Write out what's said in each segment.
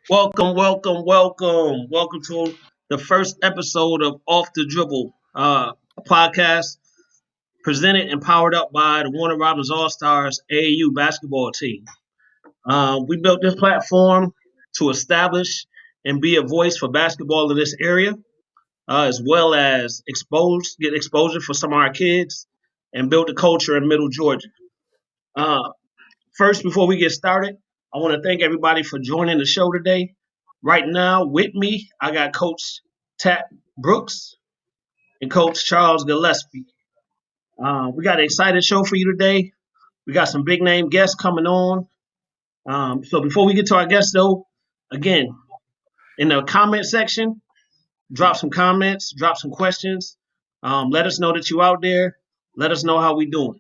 Welcome to the first episode of Off the Dribble, a podcast presented and powered up by the Warner Robins All Stars AAU basketball team. We built this platform to establish and be a voice for basketball in this area, as well as get exposure for some of our kids and build the culture in Middle Georgia. Uh, First, before we get started, I want to thank everybody for joining the show today. Right now, with me, I got Coach Tat Brooks and Coach Charles Gillespie. We got an exciting show for you today. We got some big name guests coming on. So before we get to our guests, though, again, in the comment section, drop some comments, drop some questions. Let us know that you out there. Let us know how we doing.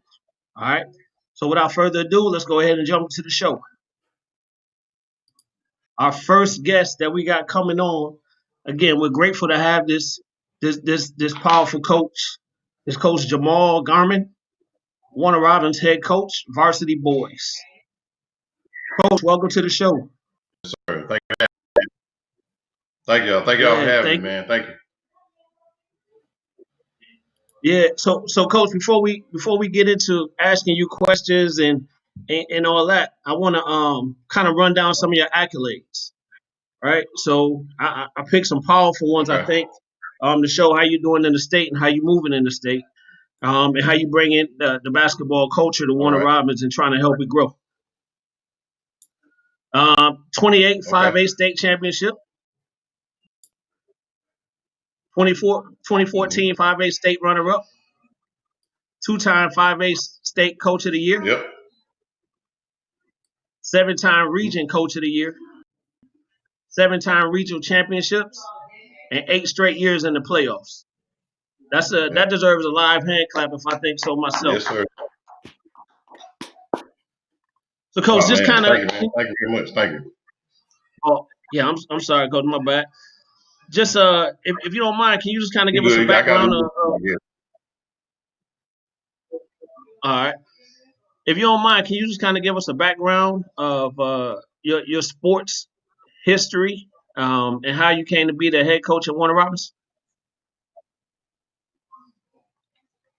All right. So without further ado, let's go ahead and jump into the show. Our first guest that we got coming on. Again, we're grateful to have this powerful coach, this coach Jamaal Garman, Warner Robins head coach, varsity boys. Coach, welcome to the show. Sir, thank y'all for having me, man. Thank you. Yeah. So coach, before we get into asking you questions and all that, I want to kind of run down some of your accolades. Right. So I picked some powerful ones, Okay. I think, to show how you're doing in the state and how you're moving in the state, and how you bring in the basketball culture to Warner Robins and trying to help it grow. 28 5A state championship, 2014 5A state runner-up, two-time 5A state coach of the year, Yep. seven-time region coach of the year, seven-time regional championships, and 8 straight years in the playoffs. That deserves a live hand clap if I think so myself. Yes, sir. So, coach, just kind of. Thank you, man. Thank you very much. Thank you. Oh, yeah, I'm sorry, coach. My bad. Just if you don't mind, can you just kind of give us a background of? All right. If you don't mind, can you just kind of give us a background of your sports history and how you came to be the head coach at Warner Robins?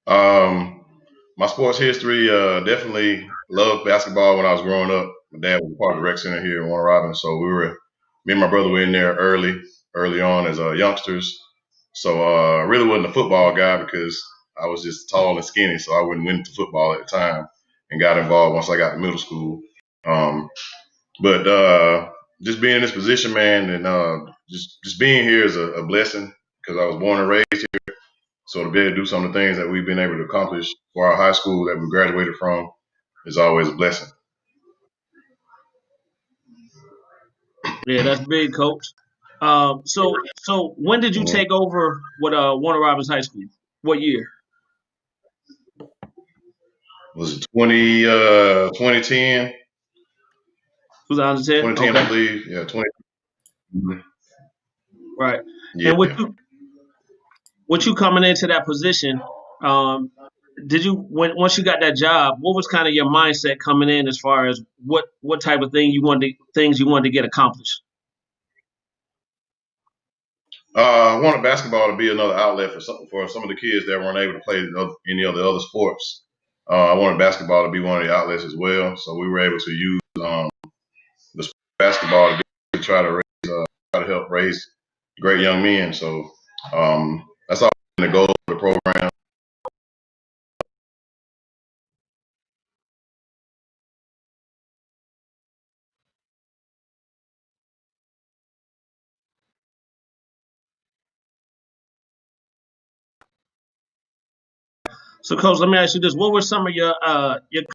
My sports history, definitely loved basketball when I was growing up. My dad was part of the rec center here in Warner Robins, so me and my brother were in there early on as youngsters. So I really wasn't a football guy because I was just tall and skinny, so I wouldn't win to football at the time, and got involved once I got to middle school. But just being in this position, man, and just being here is a blessing because I was born and raised here. So to be able to do some of the things that we've been able to accomplish for our high school that we graduated from is always a blessing. Yeah, that's big, coach. So when did you take over with Warner Robins High School? What year? Was it 2010? 2010? 2010, Okay. I believe. Yeah, 20. Right. Yeah. And with you coming into that position, did you once you got that job, what was kind of your mindset coming in as far as what type of things you wanted to get accomplished? I wanted basketball to be another outlet for some of the kids that weren't able to play any of the other sports. I wanted basketball to be one of the outlets as well, so we were able to use the basketball to try to help raise great young men. So that's all the goal of the program. So, coach, let me ask you this: what were some of your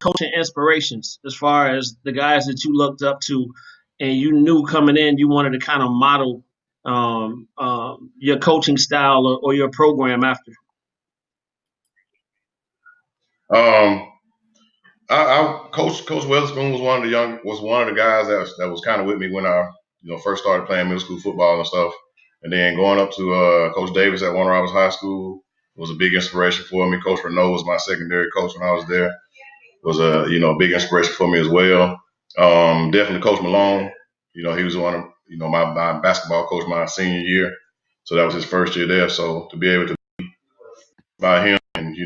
coaching inspirations as far as the guys that you looked up to, and you knew coming in you wanted to kind of model your coaching style or your program after? Coach Weatherspoon was one of the guys that was kind of with me when I first started playing middle school football and stuff, and then going up to Coach Davis at Warner Robins High School was a big inspiration for me. Coach Renault was my secondary coach when I was there. Was a big inspiration for me as well. Definitely Coach Malone. He was one of my basketball coach my senior year. So that was his first year there. So to be able to be by him and,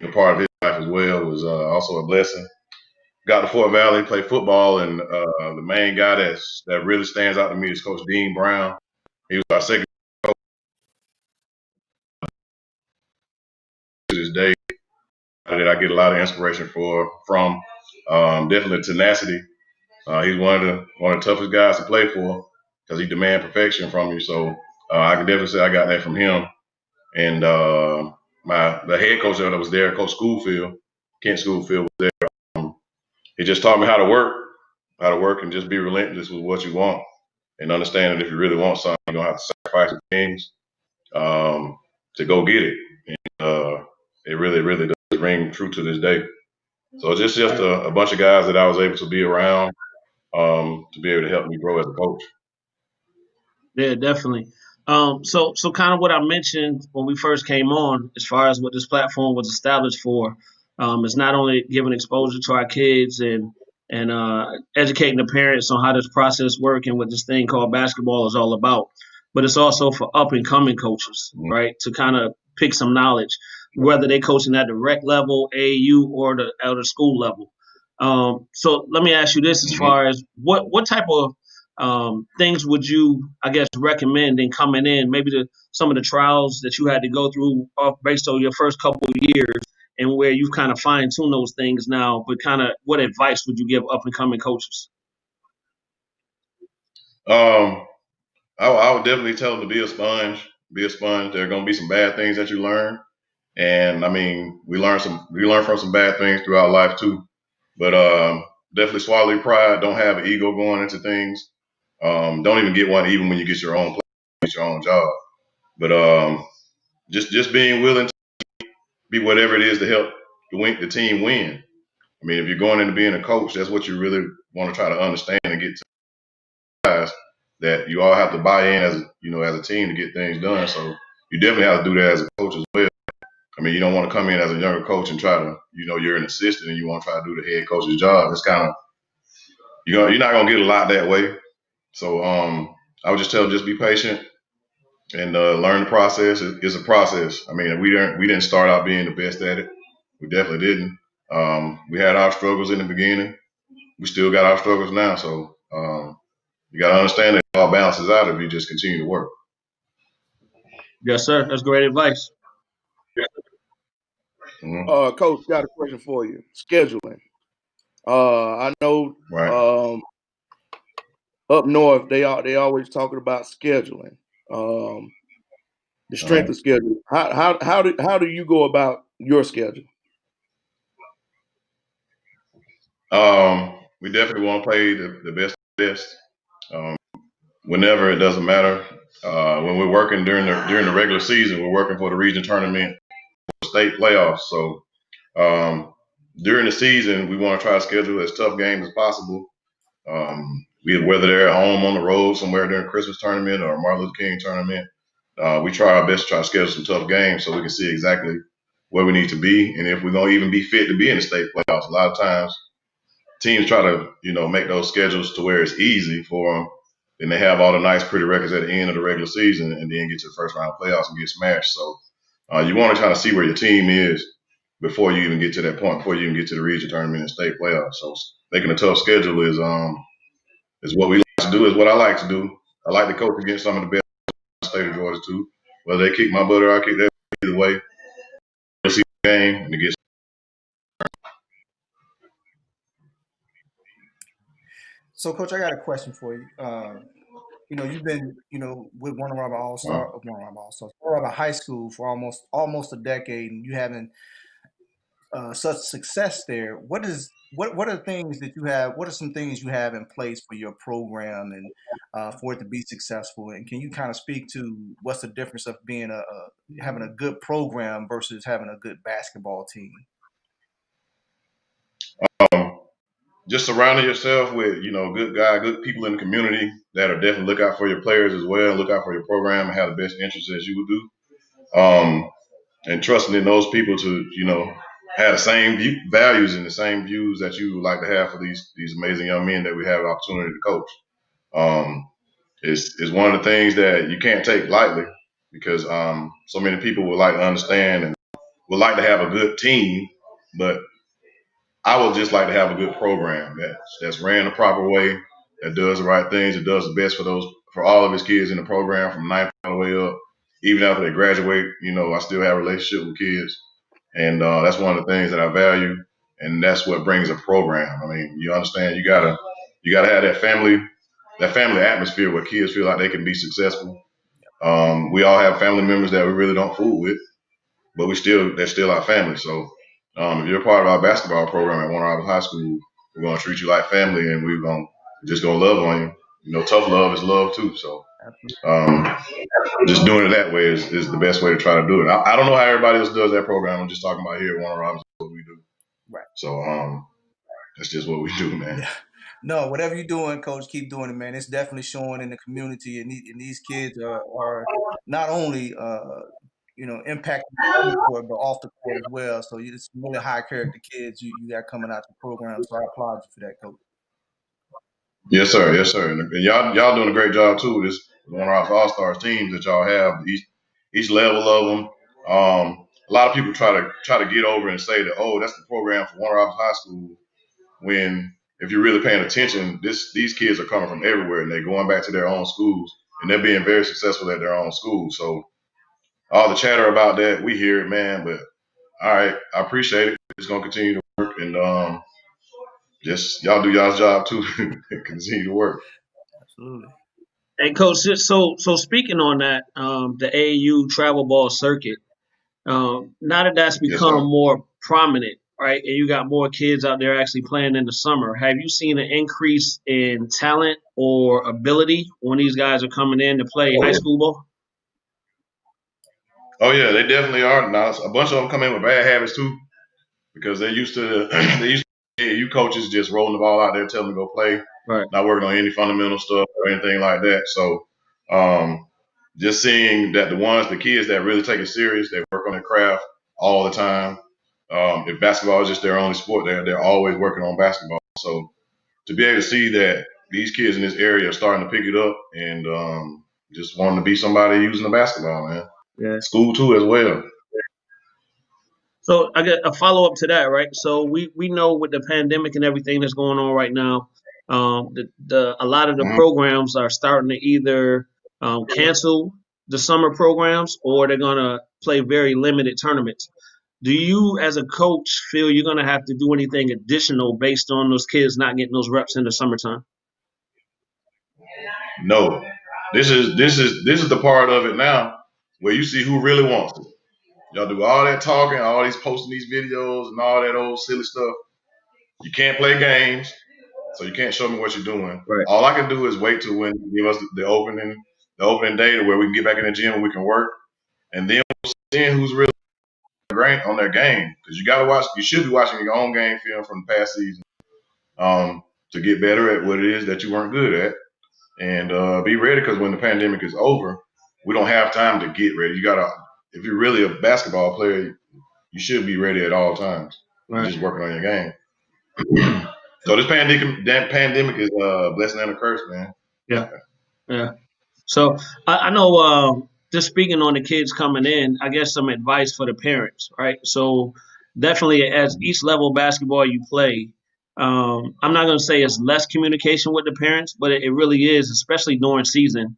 a part of his life as well was also a blessing. Got to Fort Valley, played football, and the main guy that really stands out to me is Coach Dean Brown. He was our second coach to this day that I get a lot of inspiration from. Definitely tenacity. He's one of the toughest guys to play for because he demands perfection from you. So I can definitely say I got that from him. And the head coach that was there, Coach Schoolfield, Kent Schoolfield was there. He just taught me how to work and just be relentless with what you want and understand that if you really want something, you're going to have to sacrifice some things to go get it. And it really, really does ring true to this day. So it's just a bunch of guys that I was able to be around to be able to help me grow as a coach. Yeah, definitely. So kind of what I mentioned when we first came on, as far as what this platform was established for, is not only giving exposure to our kids and educating the parents on how this process works and what this thing called basketball is all about, but it's also for up and coming coaches, right? To kind of pick some knowledge, whether they coaching at the rec level, AAU, or the elder school level. So let me ask you this: as far as what type of things would you, I guess, recommend in coming in? Maybe some of the trials that you had to go through based on your first couple of years, and where you've kind of fine tuned those things now. But kind of, what advice would you give up and coming coaches? I would definitely tell them to be a sponge. Be a sponge. There are going to be some bad things that you learn, and I mean, we learn from some bad things throughout life too. But definitely swallow your pride. Don't have an ego going into things. Don't even get one even when you get your own place, get your own job. But just being willing to be whatever it is to help the team win. I mean, if you're going into being a coach, that's what you really want to try to understand and get to guys that you all have to buy in as a team to get things done. So you definitely have to do that as a coach as well. I mean, you don't want to come in as a younger coach and try to, you're an assistant and you want to try to do the head coach's job. It's kind of, you're not going to get a lot that way. So I would just tell them just be patient and learn the process. It's a process. I mean, we didn't start out being the best at it. We definitely didn't. We had our struggles in the beginning. We still got our struggles now. So you got to understand that it all balances out if you just continue to work. Yes, sir. That's great advice. Mm-hmm. Coach, got a question for you. Scheduling. I know Right. up north they always talking about scheduling. The strength of schedule. How do you go about your schedule? We definitely want to play the best. Whenever, it doesn't matter. When we're working during the regular season, we're working for the region tournament, state playoffs. So during the season, we want to try to schedule as tough games as possible. Whether they're at home, on the road, somewhere during Christmas tournament or Martin Luther King tournament, we try our best to try to schedule some tough games so we can see exactly where we need to be and if we're going to even be fit to be in the state playoffs. A lot of times, teams try to make those schedules to where it's easy for them. Then they have all the nice, pretty records at the end of the regular season, and then get to the first round of playoffs and get smashed. So you want to kind of see where your team is before you even get to that point, before you even get to the region tournament and state playoffs. So making a tough schedule is what we like to do. Is what I like to do. I like to coach against some of the best in the state of Georgia too. Whether they kick my butt or I kick their butt, either way, to see the game and to get. So, Coach, I got a question for you. You've been, with Warner Robert All Star, Warner Robert High School for almost a decade, and you having such success there. What are the things that you have? What are some things you have in place for your program and for it to be successful? And can you kind of speak to what's the difference of being having a good program versus having a good basketball team? Just surrounding yourself with, good people in the community that are definitely look out for your players as well, look out for your program and have the best interests as you would do. And trusting in those people to, have the same values and the same views that you would like to have for these amazing young men that we have an opportunity to coach. is one of the things that you can't take lightly because so many people would like to understand and would like to have a good team, but I would just like to have a good program that's ran the proper way, that does the right things, that does the best for all of his kids in the program from ninth all the way up. Even after they graduate, I still have a relationship with kids, and that's one of the things that I value, and that's what brings a program. I mean, you understand, you gotta have that family atmosphere where kids feel like they can be successful. We all have family members that we really don't fool with, but they're still our family. So if you're a part of our basketball program at Warner Robins High School, we're gonna treat you like family, and we're gonna love on you. Tough love is love too. So Absolutely. um, just doing it that way is the best way to try to do it. I don't know how everybody else does that program. I'm just talking about here at Warner Robins what we do. Right. So that's just what we do, man. Yeah. No, whatever you're doing, coach, keep doing it, man. It's definitely showing in the community, and these kids are not only impacting on the court, but off the court as well. So it's really high character kids you got coming out the program. So I applaud you for that, coach. Yes, sir. Yes, sir. And y'all doing a great job too. This one of our All Stars teams that y'all have, each level of them. A lot of people try to get over and say that, oh, that's the program for Warner Robins High School. When if you're really paying attention, these kids are coming from everywhere and they're going back to their own schools and they're being very successful at their own schools. So all the chatter about that, we hear it, man. But all right, I appreciate it. It's gonna continue to work, and just y'all do y'all's job too. Continue to work. Absolutely. And coach, so speaking on that, the AAU travel ball circuit, now that that's Yes, become sir. more prominent, right, and you got more kids out there actually playing in the summer, have you seen an increase in talent or ability when these guys are coming in to play Oh high yeah. school ball? Oh yeah, they definitely are. Now a bunch of them come in with bad habits too, because they're used to you coaches just rolling the ball out there, telling them to go play, Right. not working on any fundamental stuff or anything like that. So just seeing that the kids that really take it serious, they work on their craft all the time. If basketball is just their only sport, they're always working on basketball. So to be able to see that these kids in this area are starting to pick it up and just wanting to be somebody using the basketball, man. Yeah. School too as well. So I get a follow up to that, right? So we know with the pandemic and everything that's going on right now, the a lot of the Mhm. programs are starting to either cancel the summer programs or they're gonna play very limited tournaments. Do you, as a coach, feel you're gonna have to do anything additional based on those kids not getting those reps in the summertime? No, this is the part of it now where you see who really wants it. Y'all do all that talking, all these posting these videos and all that old silly stuff. You can't play games, so you can't show me what you're doing. Right. All I can do is wait till when you give us the opening day to where we can get back in the gym and we can work, and then we'll see who's really great on their game. Because you should be watching your own game film from the past season to get better at what it is that you weren't good at, and be ready. Because when the pandemic is over, we don't have time to get ready. If you're really a basketball player, you should be ready at all times. You're Right. just working on your game. So this pandemic is a blessing and a curse, man. Yeah. Yeah. So I know, just speaking on the kids coming in, I guess some advice for the parents, right? So definitely, as each level of basketball you play, I'm not going to say it's less communication with the parents, but it really is, especially during season.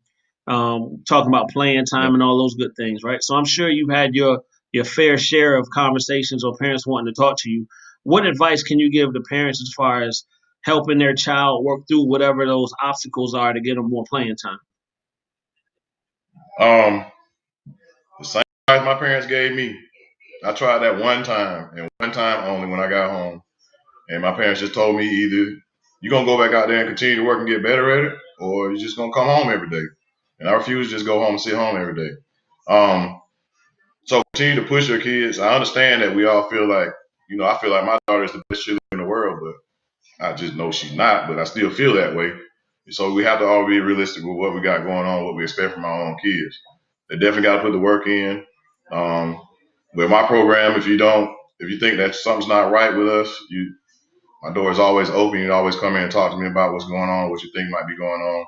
Talking about playing Yeah. time and all those good things, right? So I'm sure you've had your fair share of conversations or parents wanting to talk to you. What advice can you give the parents as far as helping their child work through whatever those obstacles are to get them more playing time? Um, the same advice my parents gave me. I tried that one time and one time only when I got home. And my parents just told me either you're gonna go back out there and continue to work and get better at it, or you're just gonna come home every day. And I refuse to just go home and sit home every day. So continue to push your kids. I understand that we all feel like, I feel like my daughter is the best cheerleader in the world, but I just know she's not, but I still feel that way. So we have to all be realistic with what we got going on, what we expect from our own kids. They definitely got to put the work in. With my program, if you think that something's not right with us, my door is always open. You can always come in and talk to me about what's going on, what you think might be going on.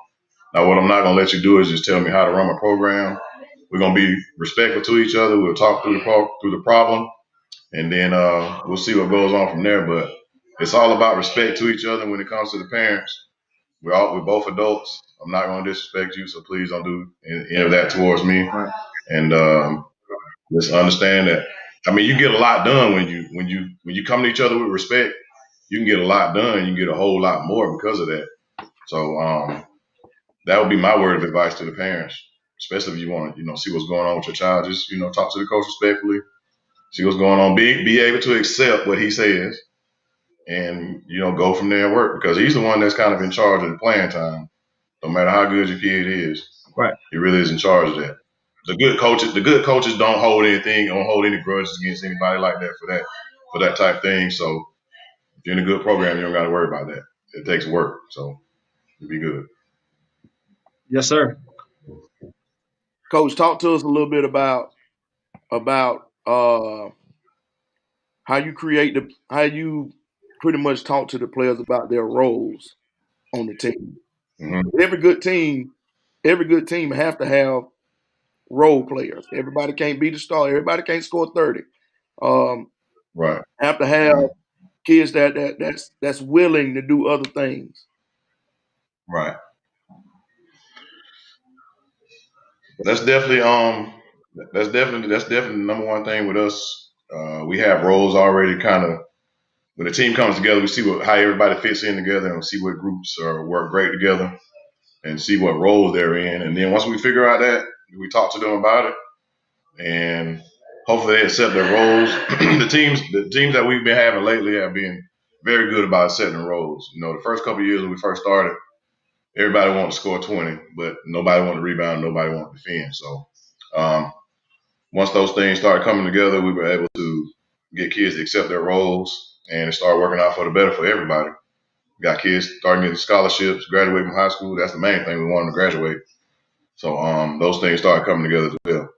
Now, what I'm not going to let you do is just tell me how to run my program. We're going to be respectful to each other. We'll talk through the problem, and then we'll see what goes on from there. But it's all about respect to each other when it comes to the parents. We're both adults. I'm not going to disrespect you, so please don't do any of that towards me. Right. And just understand that. I mean, you get a lot done when you come to each other with respect. You can get a lot done. You can get a whole lot more because of that. So that would be my word of advice to the parents, especially if you want to, see what's going on with your child. Just, talk to the coach respectfully, see what's going on. Be able to accept what he says, and go from there and work, because he's the one that's kind of in charge of the playing time. No matter how good your kid is, Right. he really is in charge of that. The good coaches don't hold any grudges against anybody like that for that type thing. So if you're in a good program, you don't got to worry about that. It takes work, so you'll be good. Yes, sir. Coach, talk to us a little bit about how you pretty much talk to the players about their roles on the team. Mm-hmm. Every good team have to have role players. Everybody can't be the star. Everybody can't score 30. Right. Have to have kids that's willing to do other things. Right. That's definitely the number one thing with us. We have roles already. Kind of when the team comes together, we see how everybody fits in together, and see what groups work great together, and see what roles they're in. And then once we figure out that, we talk to them about it, and hopefully they accept their roles. The teams that we've been having lately have been very good about accepting roles. The first couple of years when we first started, everybody wanted to score 20, but nobody wanted to rebound, nobody wanted to defend. So once those things started coming together, we were able to get kids to accept their roles, and it started working out for the better for everybody. We got kids starting getting scholarships, graduating from high school. That's the main thing. We want them to graduate. So those things started coming together as well.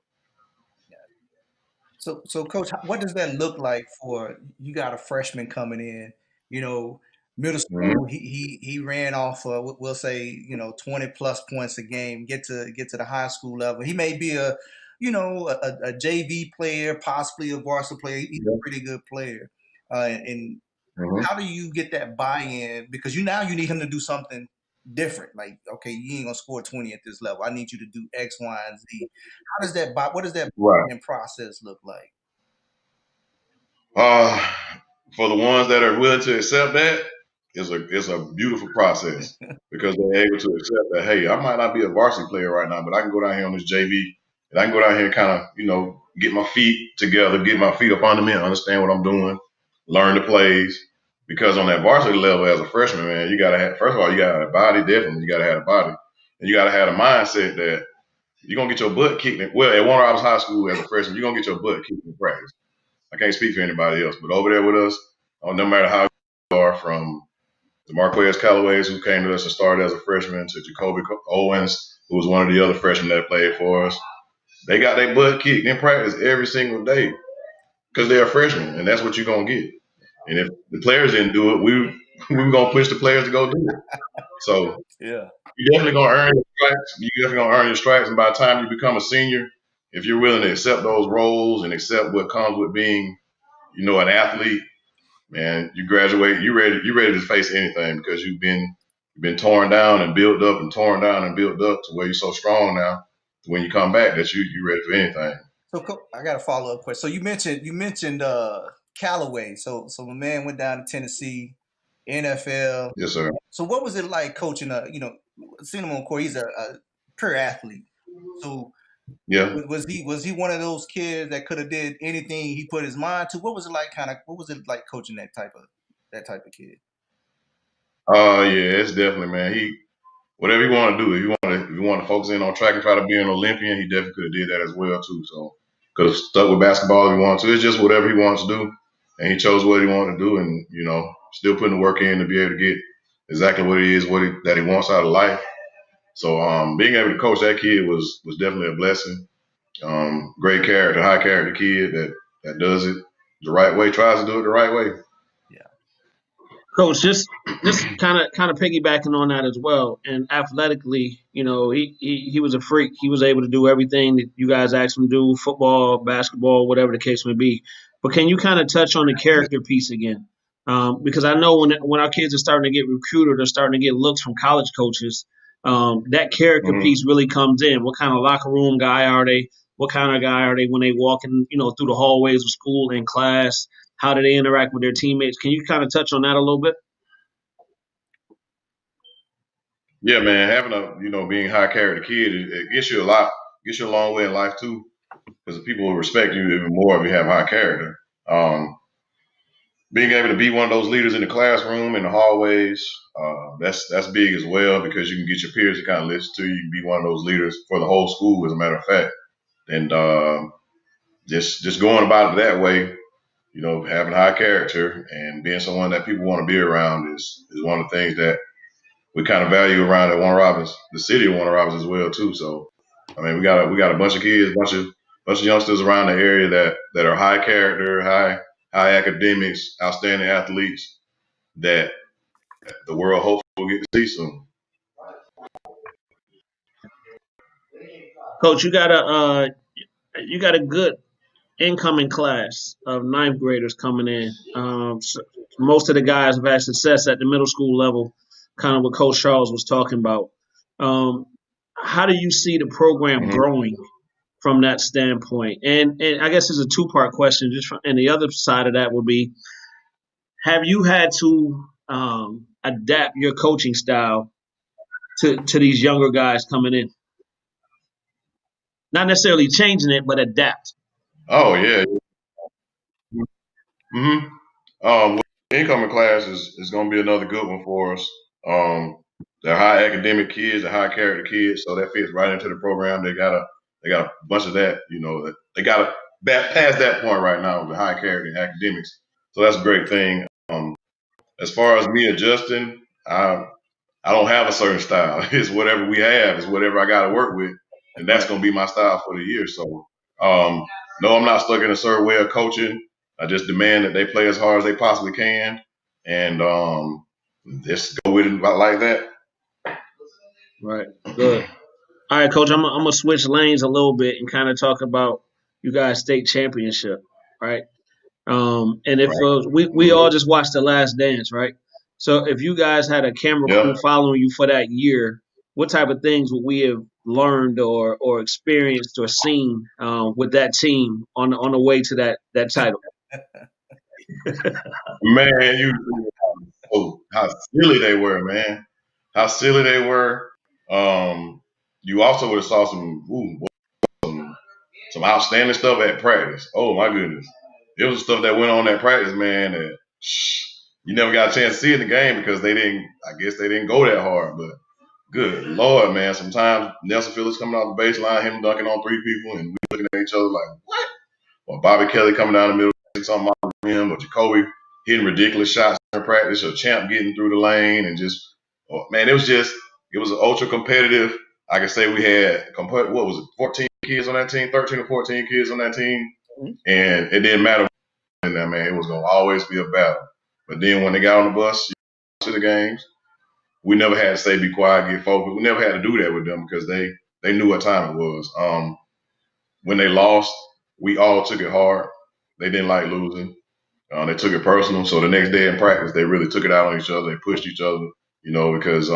So, Coach, what does that look like for you? Got a freshman coming in, middle Mm-hmm. school. He ran off, we'll say, 20 plus points a game. Get to the high school level. He may be a JV player, possibly a varsity player. He's a pretty good player. And Mm-hmm. how do you get that buy-in? Because you need him to do something different. Like, okay, you ain't gonna score 20 at this level. I need you to do X, Y, and Z. What does that Right. process look like? For the ones that are willing to accept that, it's a beautiful process, because they're able to accept that, hey, I might not be a varsity player right now, but I can go down here on this JV, and I can go down here and kind of, get my feet together, get my feet up under me, and understand what I'm doing, learn the plays. Because on that varsity level as a freshman, man, you gotta have, first of all, you gotta have a body, definitely. You gotta have a body. And you gotta have a mindset that you're gonna get your butt kicked at Warner Robins High School as a freshman, you're gonna get your butt kicked in practice. I can't speak for anybody else, but over there with us, no matter how you are, from the Marquez Callaways, who came to us and started as a freshman, to Jacolbey Owens, who was one of the other freshmen that played for us, they got their butt kicked in practice every single day because they're freshmen, and that's what you're going to get. And if the players didn't do it, we were going to push the players to go do it. So Yeah, you're definitely going to earn your stripes. You're definitely going to earn your stripes, and by the time you become a senior, if you're willing to accept those roles and accept what comes with being, an athlete, man, you graduate, you're ready to face anything, because you've been torn down and built up and torn down and built up to where you're so strong now, when you come back, that you're ready for anything. So I got a follow up question. So you mentioned Callaway. So my man went down to Tennessee, NFL. Yes, sir. So what was it like coaching? Seeing him on court, he's a pure athlete. So Yeah. was he one of those kids that could have did anything he put his mind to? What was it like? What was it like coaching that type of kid? Yeah, it's definitely, man. Whatever you want to do, if you want to focus in on track and try to be an Olympian, he definitely could have did that as well too. So could have stuck with basketball if he wanted to. It's just whatever he wants to do, and he chose what he wanted to do, and still putting the work in to be able to get exactly what it is that he wants out of life. So being able to coach that kid was definitely a blessing. Great character, high character kid that does it the right way, tries to do it the right way. Yeah. Coach, just kind of piggybacking on that as well. And athletically, he was a freak. He was able to do everything that you guys asked him to do, football, basketball, whatever the case may be. But can you kind of touch on the character piece again? Because I know when our kids are starting to get recruited, they're starting to get looks from college coaches. That character Mm-hmm. piece really comes in. What kind of locker room guy are they? What kind of guy are they when they walk in, through the hallways of school and class? How do they interact with their teammates? Can you kind of touch on that a little bit? Yeah, man, having being a high character kid, it gets you a lot, gets you a long way in life too, because people will respect you even more if you have high character. Being able to be one of those leaders in the classroom, in the hallways, that's big as well, because you can get your peers to kind of listen to you. You can be one of those leaders for the whole school, as a matter of fact. And just going about it that way, having high character and being someone that people want to be around is one of the things that we kind of value around at Warner Robins, the city of Warner Robins as well too. So, I mean, we got a bunch of kids, bunch of youngsters around the area that are high character, high academics, outstanding athletes that the world hopefully will get to see soon. Coach, you got a good incoming class of ninth graders coming in. So most of the guys have had success at the middle school level, kind of what Coach Charles was talking about. Um, how do you see the program Mm-hmm. growing from that standpoint? And I guess it's a two-part question. And the other side of that would be, have you had to adapt your coaching style to these younger guys coming in? Not necessarily changing it, but adapt. Oh yeah. Mm-hmm. Incoming class is going to be another good one for us. They're high academic kids, they're high character kids, so that fits right into the program. They got a bunch of that. They got to past that point right now with high character and academics. So that's a great thing. As far as me adjusting, I don't have a certain style. It's whatever we have. It's whatever I got to work with, and that's Right. going to be my style for the year. So, no, I'm not stuck in a certain way of coaching. I just demand that they play as hard as they possibly can, and just go with it like that. Right. Good. All right, Coach. I'm gonna switch lanes a little bit and kind of talk about you guys' state championship, right? And if Right. we Mm-hmm. all just watched The Last Dance, right? So if you guys had a camera crew Yep. following you for that year, what type of things would we have learned or experienced or seen with that team on the way to that title? Man, how silly they were, man. How silly they were. You also would have saw some outstanding stuff at practice. Oh my goodness. It was stuff that went on at practice, man, that you never got a chance to see in the game because I guess they didn't go that hard. But good Lord, man, sometimes Nelson Phillips coming off the baseline, him dunking on three people, and we looking at each other like, what? Or Bobby Kelly coming down the middle, something off him, or Jacolbey hitting ridiculous shots in practice, or Champ getting through the lane, and man, it was an ultra competitive. I can say we had, what was it, 14 kids on that team, 13 or 14 kids on that team, and it didn't matter in that, man. It was going to always be a battle. But then when they got on the bus to the games, we never had to say be quiet, get focused. We never had to do that with them because they knew what time it was. When they lost, we all took it hard. They didn't like losing. They took it personal. So the next day in practice, they really took it out on each other. They pushed each other, because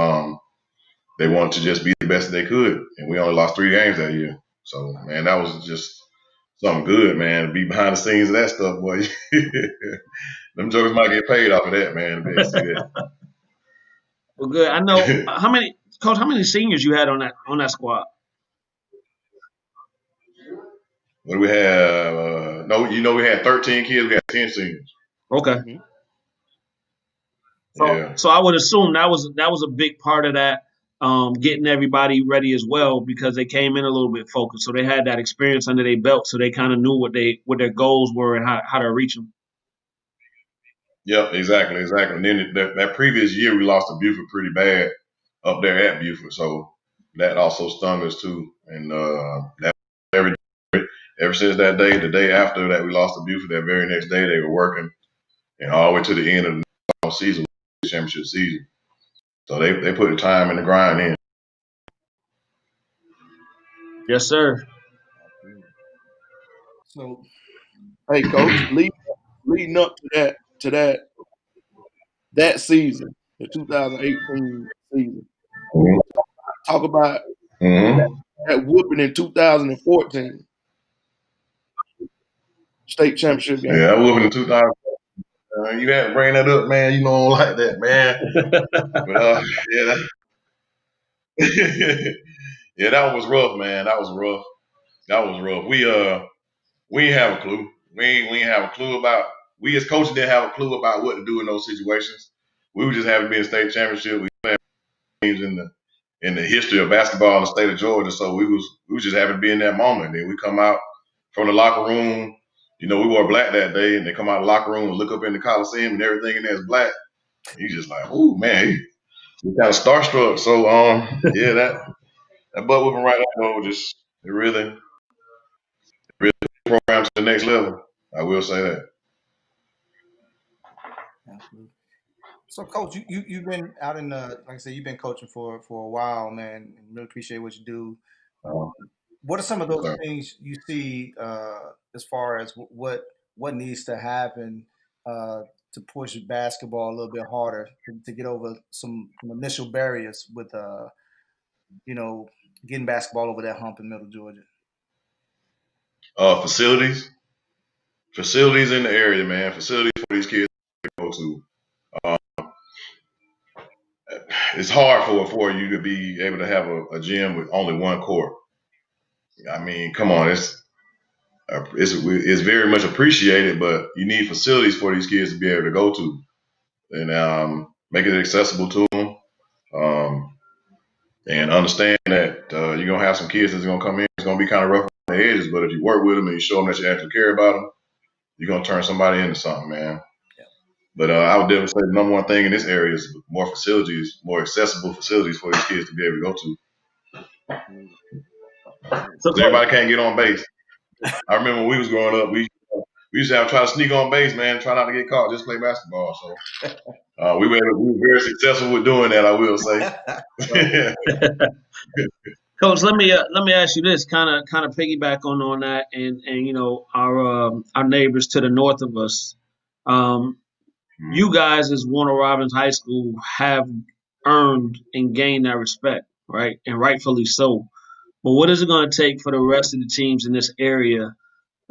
they wanted to just be the best they could. And we only lost 3 games that year. So, man, that was just something good, man. To be behind the scenes of that stuff, boy. Them jokers might get paid off of that, man. To be able to see that. Well, good. I know Coach. How many seniors you had on that squad? What do we have? No, we had 13 kids. We had 10 seniors. Okay. Mm-hmm. Yeah. So I would assume that was a big part of that, getting everybody ready as well because they came in a little bit focused. So they had that experience under their belt, so they kind of knew what their goals were and how to reach them. Yep, exactly. And then that previous year, we lost to Buford pretty bad up there at Buford, so that also stung us too. And that ever since that day, the day after that we lost to Buford, that very next day they were working, and all the way to the end of the season, championship season. So they put the time and the grind in. Yes, sir. So, Hey, coach, leading up to that season, the 2018 season. Mm-hmm. Talk about Mm-hmm. that whooping in 2014 state championship game. Yeah, I was in 2000. You had to bring that up, man. You know, I don't like that, man. But yeah, yeah, that was rough, man. That was rough. That was rough. We ain't have a clue. We ain't have a clue about. We as coaches didn't have a clue about what to do in those situations. We were just happy to be in state championship. We had teams in the history of basketball in the state of Georgia, so we was just happy to be in that moment. Then we come out from the locker room. You know, we wore black that day, and they come out of the locker room and look up in the Coliseum, and everything in there is black. And you just like, ooh, man, he kind of starstruck. So, yeah, that butt whipping right now, just it really program to the next level. I will say that. so coach, you've been out in the, like I said, you've been coaching for a while, man, and really appreciate what you do. What are some of those So, things you see as far as what needs to happen to push basketball a little bit harder to get over some initial barriers with you know, getting basketball over that hump in Middle Georgia? facilities in the area, man. Facilities for these kids to go to. It's hard for you to be able to have a gym with only one court. I mean, come on, it's very much appreciated, but you need facilities for these kids to be able to go to and make it accessible to them. And understand that you're gonna have some kids that's gonna come in. It's gonna be kind of rough on the edges, but if you work with them and you show them that you actually care about them, you're gonna turn somebody into something, man. Yeah. But I would definitely say the number one thing in this area is more facilities, more accessible facilities for these kids to be able to go to. So, Because everybody can't get on base. I remember when we was growing up, we used to have to try to sneak on base, man, try not to get caught, just play basketball. So we were very successful with doing that, I will say. Coach, let me ask you this, kind of piggyback on that, and you know our neighbors to the north of us. Um, you guys as Warner Robins High School have earned and gained that respect, right? And rightfully so. But what is it going to take for the rest of the teams in this area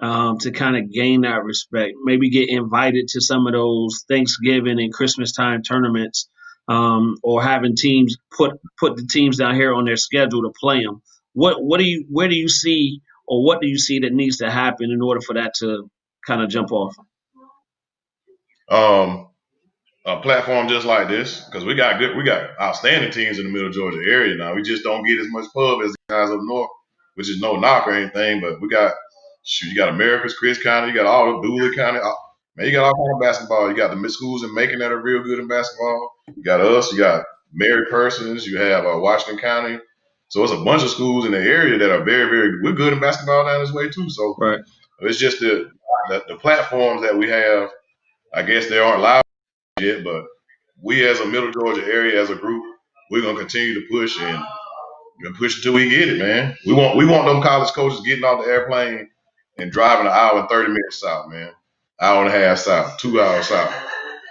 to kind of gain that respect? Maybe get invited to some of those Thanksgiving and Christmas time tournaments, or having teams put the teams down here on their schedule to play them. Where do you see, or what do you see that needs to happen in order for that to kind of jump off? A platform just like this, because we got outstanding teams in the Middle Georgia area now. We just don't get as much pub as the guys up north, which is no knock or anything. But you got America's, Chris County, you got all of Dooley County. Man, you got all kind of basketball. You got the mid schools in Macon that are real good in basketball. You got us. You got Mary Persons. You have Washington County. So it's a bunch of schools in the area that are very, very. We're good in basketball down this way too. So Right. it's just the platforms that we have. I guess they aren't loud yet, but we as a Middle Georgia area, as a group, we're gonna continue to push and push until we get it, man. We want them college coaches getting off the airplane and driving an hour and 30 minutes south, man. Hour and a half south, 2 hours south.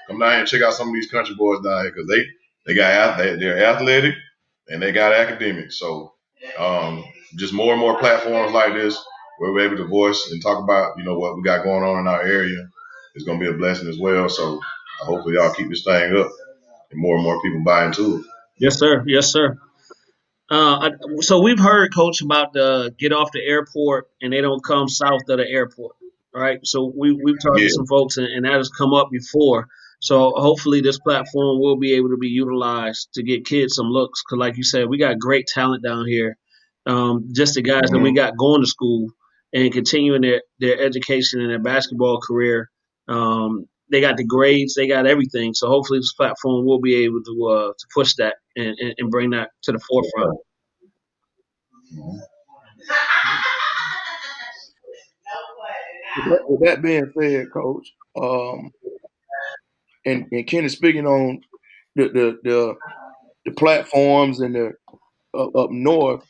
Come down here and check out some of these country boys down here because they're athletic and they got academics. So just more and more platforms like this where we're able to voice and talk about what we got going on in our area is gonna be a blessing as well. So hopefully y'all keep this thing up and more people buy into it. Yes, sir. Yes, sir. So we've heard, Coach, about the get off the airport and they don't come south of the airport, right? So we've talked to Yeah. some folks and that has come up before. So hopefully this platform will be able to be utilized to get kids some looks. Because like you said, we got great talent down here. Just the guys that we got going to school and continuing their education and their basketball career. They got the grades, they got everything. So hopefully this platform will be able to push that and bring that to the forefront. With that being said, Coach, and Kenny speaking on the platforms and the up north.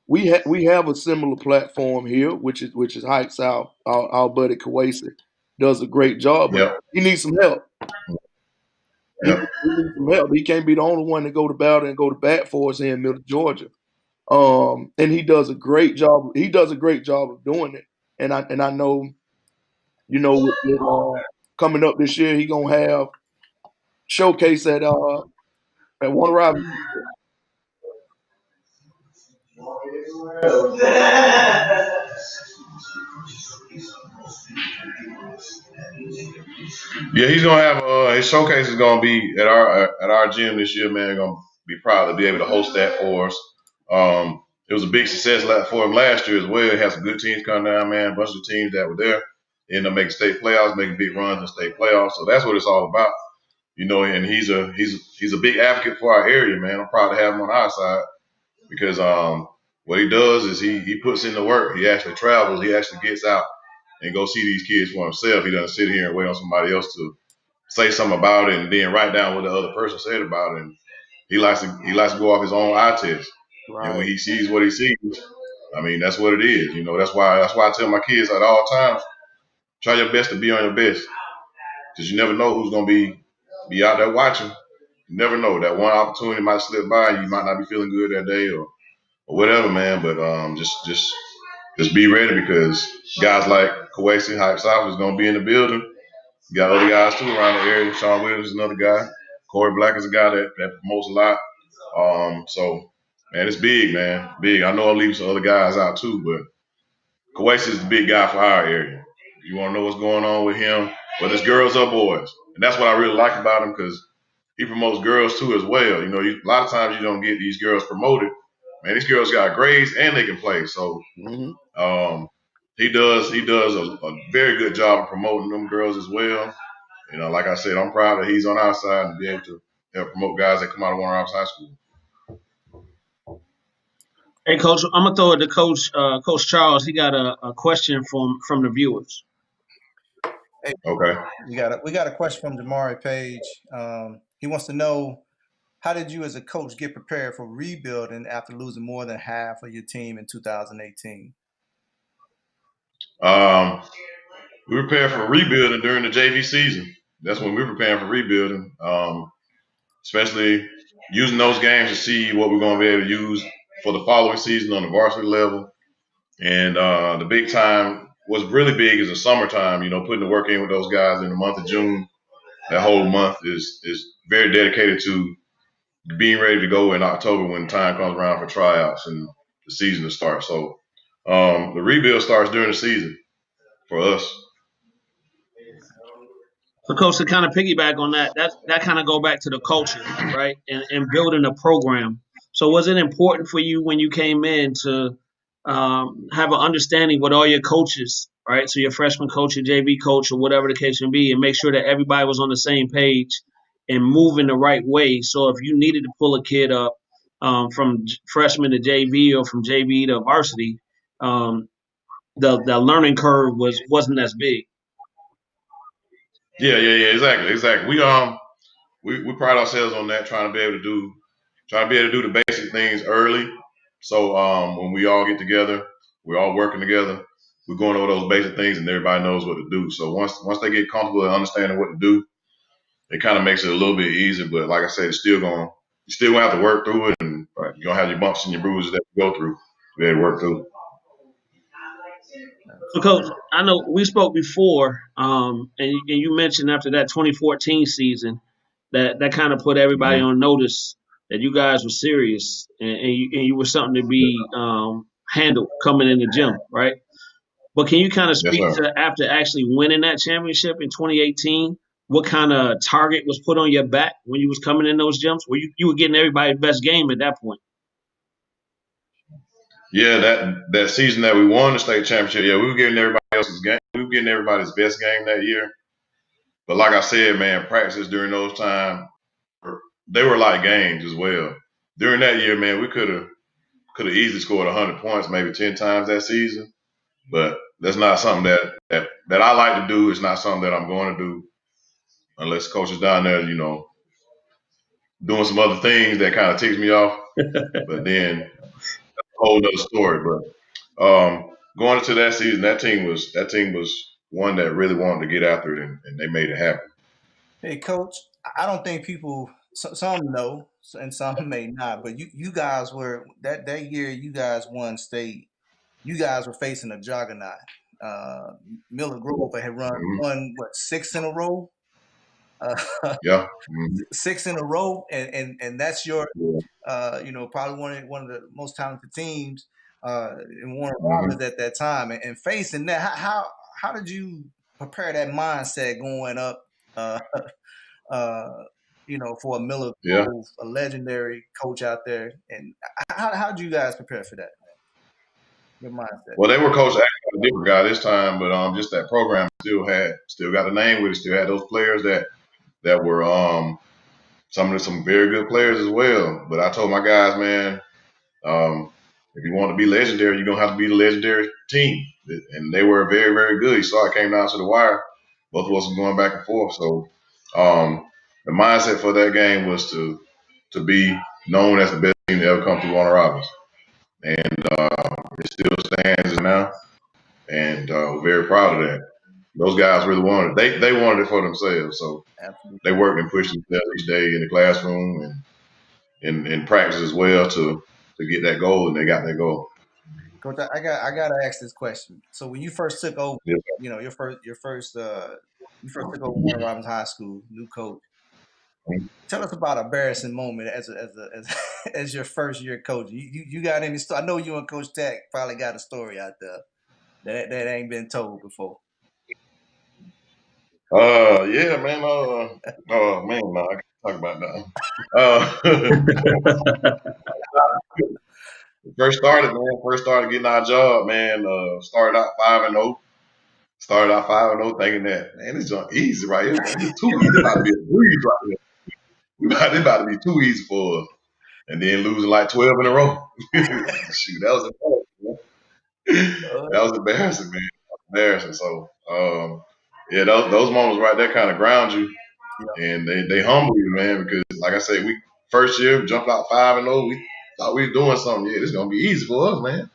We have a similar platform here, which is Heights South. Our buddy Kawasi does a great job, but Yep. he needs some help. He Yep. needs some help. He can't be the only one to go to battle and go to bat for us here in Middle Georgia. And he does a great job. He does a great job of doing it. And I know, coming up this year, he gonna have showcase at one of our. Yeah, he's gonna have his showcase is gonna be at our gym this year, man. Gonna be proud to be able to host that for us. It was a big success for him last year as well. He had some good teams come down, man. A bunch of teams that were there ended up making state playoffs, making big runs in state playoffs. So that's what it's all about, And he's a big advocate for our area, man. I'm proud to have him on our side because what he does is he puts in the work. He actually travels. He actually gets out and go see these kids for himself. He doesn't sit here and wait on somebody else to say something about it and then write down what the other person said about it. And he likes to go off his own eye test. Right. And when he sees what he sees, I mean, that's what it is. That's why I tell my kids at all times, try your best to be on your best. Because you never know who's gonna be out there watching. You never know. That one opportunity might slip by, you might not be feeling good that day or whatever, man. But just be ready because guys like Kawasi Hype South is gonna be in the building. You got other guys too around the area. Sean Williams is another guy. Corey Black is a guy that promotes a lot. So man, it's big, man. Big. I know I'll leave some other guys out too, but Kawasi is the big guy for our area. You want to know what's going on with him, whether it's girls or boys. And that's what I really like about him because he promotes girls too as well. A lot of times you don't get these girls promoted. Man, these girls got grades and they can play. So he does a very good job of promoting them girls as well. Like I said, I'm proud that he's on our side and be able to help promote guys that come out of Warner Robins High School. Hey, Coach, I'm gonna throw it to Coach Charles. He got a question from the viewers. Hey, okay. We got a question from Jamari Page. He wants to know, how did you as a coach get prepared for rebuilding after losing more than half of your team in 2018? We prepared for rebuilding during the JV season. That's when we were preparing for rebuilding, especially using those games to see what we're going to be able to use for the following season on the varsity level. And the big time, what's really big is the summertime, putting the work in with those guys in the month of June. That whole month is very dedicated to being ready to go in October when time comes around for tryouts and the season to start. So the rebuild starts during the season for us. So, Coach, to kind of piggyback on that kind of go back to the culture, right, and building a program. So was it important for you when you came in to have an understanding with all your coaches, right? So your freshman coach, your JV coach, or whatever the case may be, and make sure that everybody was on the same page and moving the right way. So if you needed to pull a kid up from freshman to JV or from JV to varsity, the learning curve wasn't as big. Yeah, exactly. We pride ourselves on that, trying to be able to do the basic things early. So when we all get together, we're all working together. We're going over those basic things, and everybody knows what to do. So once they get comfortable and understanding what to do, it kind of makes it a little bit easier. But like I said, you're still gonna have to work through it, and you're gonna have your bumps and your bruises that you go through to be able to work through. So, Coach, I know we spoke before, and you mentioned after that 2014 season that kind of put everybody on notice that you guys were serious and you were something to be handled coming in the gym, right? But can you kind of speak to after actually winning that championship in 2018, what kind of target was put on your back when you was coming in those gyms? Where you were getting everybody's best game at that point? Yeah, that season that we won the state championship, we were getting everybody else's game. We were getting everybody's best game that year. But like I said, man, practices during those times, they were like games as well. During that year, man, we could have easily scored 100 points, maybe 10 times that season. But that's not something that I like to do. It's not something that I'm going to do. unless coach is down there, doing some other things that kind of ticks me off. But then a whole nother story. But going into that season, that team was one that really wanted to get after it, and they made it happen. Hey, Coach, I don't think people, some know and some may not, but you guys were, that year you guys won state, you guys were facing a juggernaut. Miller Grove had won, what, 6 in a row? Yeah. 6 in a row, and that's your, Yeah. probably one of the most talented teams in Warner Robins at that time, and facing that, how did you prepare that mindset going up, for a Miller Yeah. Grove, a legendary coach out there, and how did you guys prepare for that? Your mindset. Well, they were coached actually a different guy this time, but just that program still got a name with it, still had those players that were some very good players as well. But I told my guys, man, if you want to be legendary, you're gonna have to be the legendary team. And they were very, very good. You saw it came down to the wire. Both of us were going back and forth. So the mindset for that game was to be known as the best team to ever come through Warner Robins. And it still stands now. And we're very proud of that. Those guys really wanted it. They wanted it for themselves. So Absolutely. they worked and pushed themselves each day in the classroom and in practice as well to get that goal, and they got that goal. Coach, I gotta ask this question. So when you first took over, Yeah. you first took over Warner Robins High School, new coach. Tell us about an embarrassing moment as your first year coach. You got any? I know you and Coach Tack probably got a story out there that ain't been told before. Yeah, man. Man, no, I can't talk about that. First started getting our job, man. Started out 5-0. Started out 5-0, thinking that, man, this junk easy right here, man. It's too easy. It's about to be a breeze right here. It's about to be too easy for us. And then losing like 12 in a row. Shoot, that was embarrassing, man. That was embarrassing, man. Embarrassing. So, yeah, those moments right there kind of ground you, and they humble you, man. Because, like I said, we first year jumped out 5-0. We thought we were doing something. Yeah, this is gonna be easy for us, man.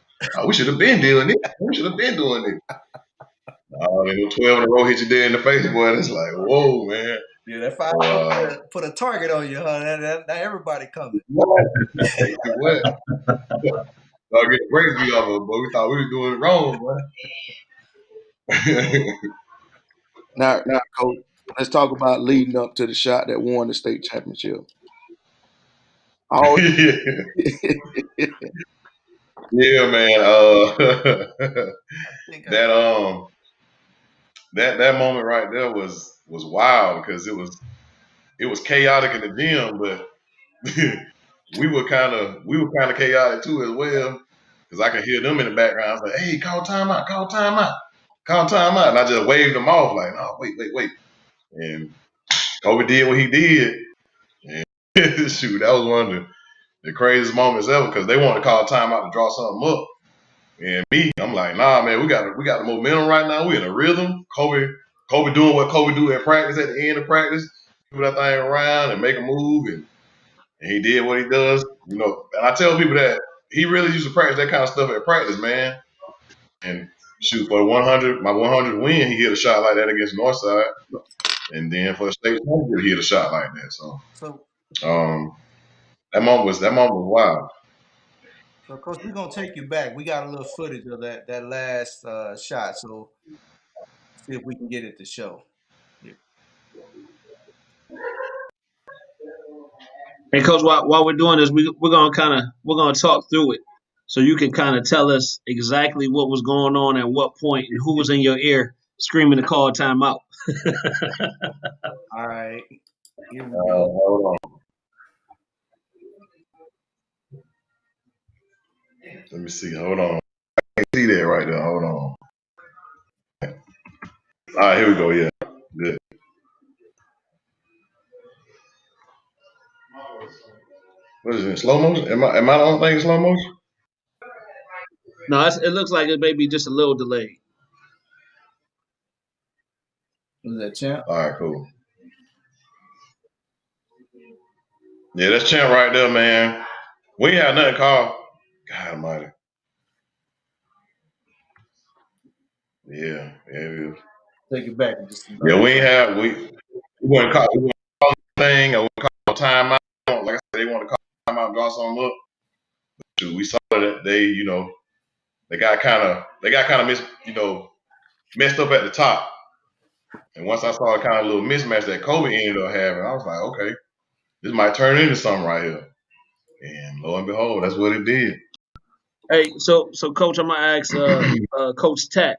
We should have been doing it. We should have been doing it. When 12 in a row hit you dead in the face, boy, it's like, whoa, man. Yeah, that 5 put a target on you, huh? That everybody coming. What? I'll get great beat off of, but we thought we were doing it wrong, man. Now, Coach, let's talk about leading up to the shot that won the state championship. Yeah, man. That moment right there was wild because it was chaotic in the gym, but we were kind of chaotic too as well, because I could hear them in the background. I was like, "Hey, call timeout, call timeout, call timeout," and I just waved them off like, "No, wait," and Kobe did what he did, and shoot, that was one of the craziest moments ever, because they wanted to call timeout to draw something up, and me, I'm like, "Nah, man, we got the momentum right now. We in a rhythm. Kobe doing what Kobe do at practice, at the end of practice, move that thing around and make a move, and he did what he does, And I tell people that he really used to practice that kind of stuff at practice, man. And shoot, for the 100, my 100 win, he hit a shot like that against Northside, and then for the state championship, he hit a shot like that. So that moment was wild. So, Coach, we're gonna take you back. We got a little footage of that last shot. So, see if we can get it to show. Yeah. Hey, Coach, while we're doing this, we're gonna talk through it, so you can kind of tell us exactly what was going on at what point and who was in your ear screaming to call timeout. All right, here we go. Hold on. Let me see. Hold on. I can't see that right there. Hold on. All right, here we go. Yeah, good. What is it? Slow motion? Am I the only thing in slow motion? No, it looks like it may be just a little delayed. Was that champ? All right, cool. Yeah, that's champ right there, man. We ain't had nothing called. God almighty. Yeah, it is. Take it back. Yeah, we wouldn't call thing or call timeout. Like I said, they want to call timeout, draw something up. But we saw that they got kind of messed up at the top. And once I saw a kind of little mismatch that Kobe ended up having, I was like, okay, this might turn into something right here. And lo and behold, that's what it did. Hey, so Coach, I'm gonna ask Coach Tat.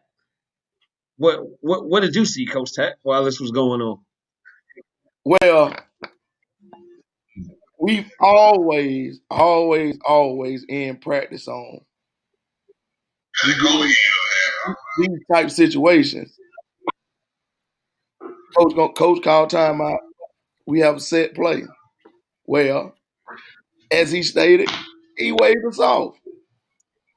What did you see, Coach Tat, while this was going on? Well, we've always in practice on these type situations. Coach called timeout. We have a set play. Well, as he stated, he waved us off,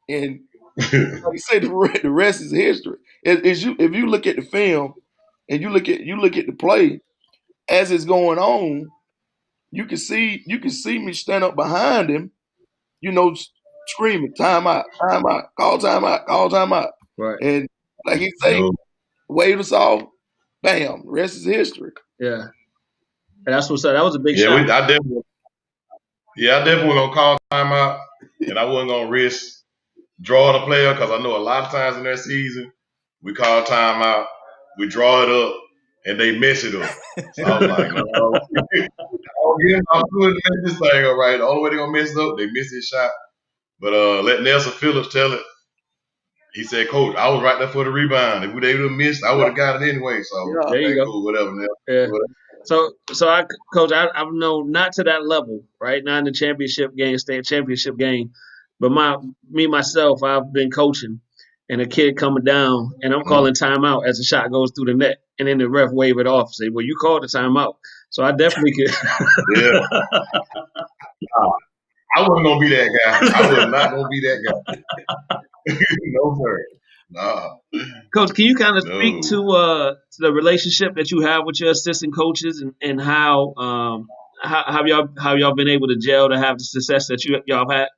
and like he said, the rest is history. If you look at the film and you look at the play as it's going on, you can see me stand up behind him, screaming timeout, timeout, call timeout, Right. and like he said, waved us off. Bam, the rest is history. Yeah. And that's what's up. That was a big Yeah, shot. I definitely gonna call timeout, and I wasn't gonna risk drawing a player because I know a lot of times in that season we call timeout, we draw it up, and they mess it up. So I was like, no, I'm good to mess this thing up right. The only way they're gonna mess it up, they miss this shot. But let Nelson Phillips tell it. He said, Coach, I was right there for the rebound. If they would have missed, I would have got it anyway. So There you go. cool, whatever, Nelson. Yeah. Whatever. So Coach, I've known not to that level, right? Not in the championship game, state championship game, but myself, I've been coaching, and a kid coming down, and I'm calling timeout as the shot goes through the net, and then the ref wave it off, say, "Well, you called the timeout." So I definitely could. Yeah. I wasn't gonna be that guy. I was not gonna be that guy. No sir. Nah. Coach, can you kind of speak to the relationship that you have with your assistant coaches and how y'all been able to gel to have the success that y'all have had?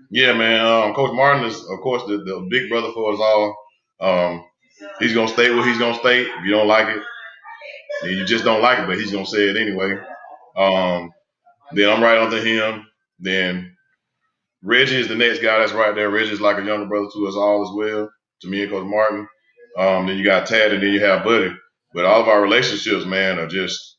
Yeah, man. Coach Martin is, of course, the big brother for us all. He's gonna state what he's gonna state. If you don't like it, then you just don't like it. But he's gonna say it anyway. Then I'm right under him. Then Reggie is the next guy that's right there. Reggie's like a younger brother to us all as well, to me and Coach Martin. Then you got Tad, and then you have Buddy. But all of our relationships, man, are just,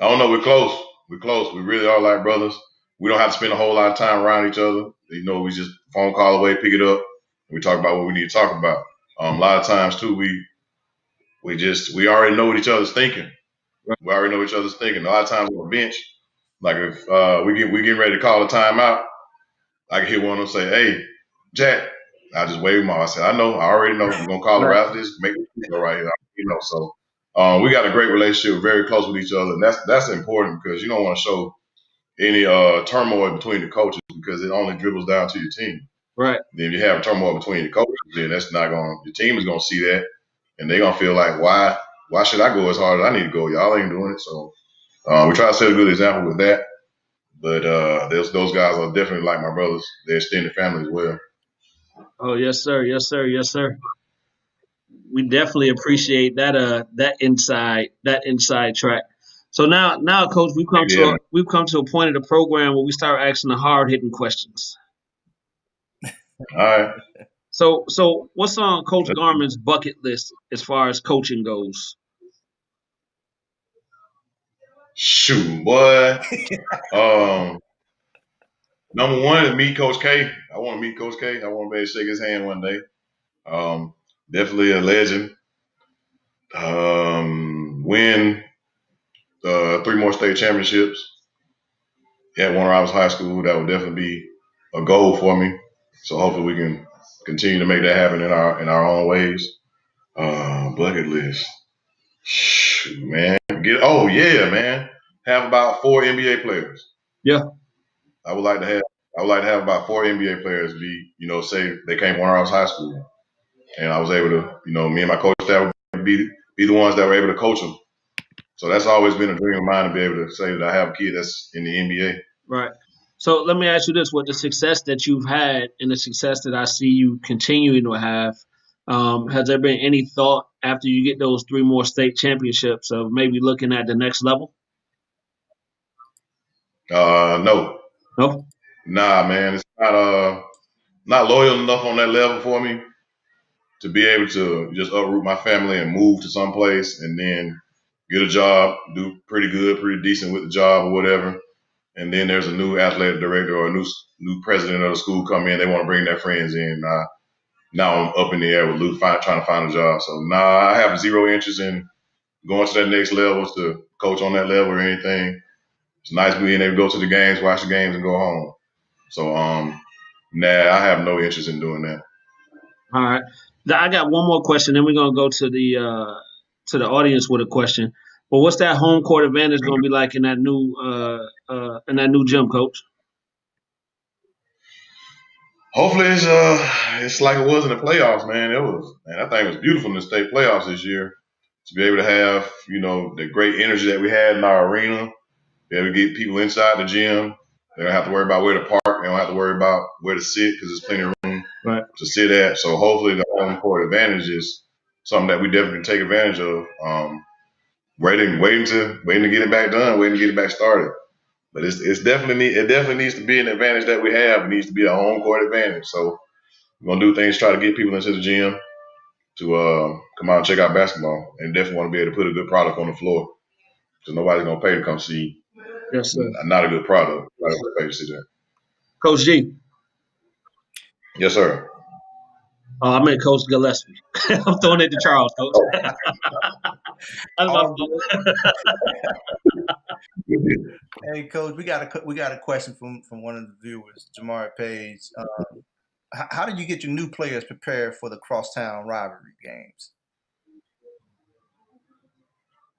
I don't know, we're close. We're close. We really are like brothers. We don't have to spend a whole lot of time around each other. We just phone call away, pick it up, and we talk about what we need to talk about. A lot of times, too, we already know what each other's thinking. We already know what each other's thinking. A lot of times on the bench, like if we getting ready to call a timeout, I can hear one of them say, "Hey, Jack," I just wave them off. I said, "I know, I already know. We're gonna call it after this. Make it go right here." So we got a great relationship, very close with each other, and that's important because you don't want to show any turmoil between the coaches because it only dribbles down to your team. Right. Then if you have turmoil between the coaches, then that's not going. Your team is gonna see that, and they're gonna feel like, why should I go as hard as I need to go? Y'all ain't doing it. So we try to set a good example with that. But those guys are definitely like my brothers. They're extended family as well. Oh yes, sir. Yes, sir. Yes, sir. We definitely appreciate that inside track. So now, Coach, we've come to a point of the program where we start asking the hard hitting questions. All right. So what's on Coach Garman's bucket list as far as coaching goes? Shoot, boy. Number one is meet Coach K. I want to meet Coach K. I want to be able to shake his hand one day. Definitely a legend. Win 3 more state championships at Warner Robins High School. That would definitely be a goal for me. So hopefully we can continue to make that happen in our own ways. Bucket list. Shoot, man. Man. Have about 4 NBA players. Yeah. I would like to have about 4 NBA players say they came to Warner Robins High School, and I was able to, me and my coach staff would be the ones that were able to coach them So that's always been a dream of mine to be able to say that I have a kid that's in the NBA. Right. So let me ask you this: with the success that you've had and the success that I see you continuing to have, has there been any thought after you get those 3 more state championships of maybe looking at the next level? No, No. nah, man, it's not loyal enough on that level for me to be able to just uproot my family and move to some place and then get a job, do pretty good, pretty decent with the job or whatever. And then there's a new athletic director or a new president of the school come in. They want to bring their friends in. Now I'm up in the air with Luke trying to find a job. So I have zero interest in going to that next level to coach on that level or anything. It's nice being able to go to the games, watch the games, and go home. So I have no interest in doing that. All right. I got one more question, then we're gonna go to the audience with a question. But what's that home court advantage gonna be like in that new gym, coach? Hopefully it's like it was in the playoffs, man. That thing was beautiful in the state playoffs this year. To be able to have, the great energy that we had in our arena, be able to get people inside the gym. They don't have to worry about where to park. They don't have to worry about where to sit because there's plenty of room Right. to sit at. So hopefully the home court advantage is something that we definitely take advantage of. Waiting to get it back done, waiting to get it back started. But it definitely needs to be an advantage that we have. It needs to be a home court advantage. So we're gonna do things to try to get people into the gym to come out and check out basketball, and definitely want to be able to put a good product on the floor because nobody's gonna pay to come see Yes, sir. not a good product. Nobody's gonna pay to see that. Coach G. Yes, sir. Oh, I meant Coach Gillespie. I'm throwing it to Charles, Coach. Oh. That's my fault. Hey, Coach, we got a question from one of the viewers, Jamar Page. How did you get your new players prepared for the crosstown rivalry games?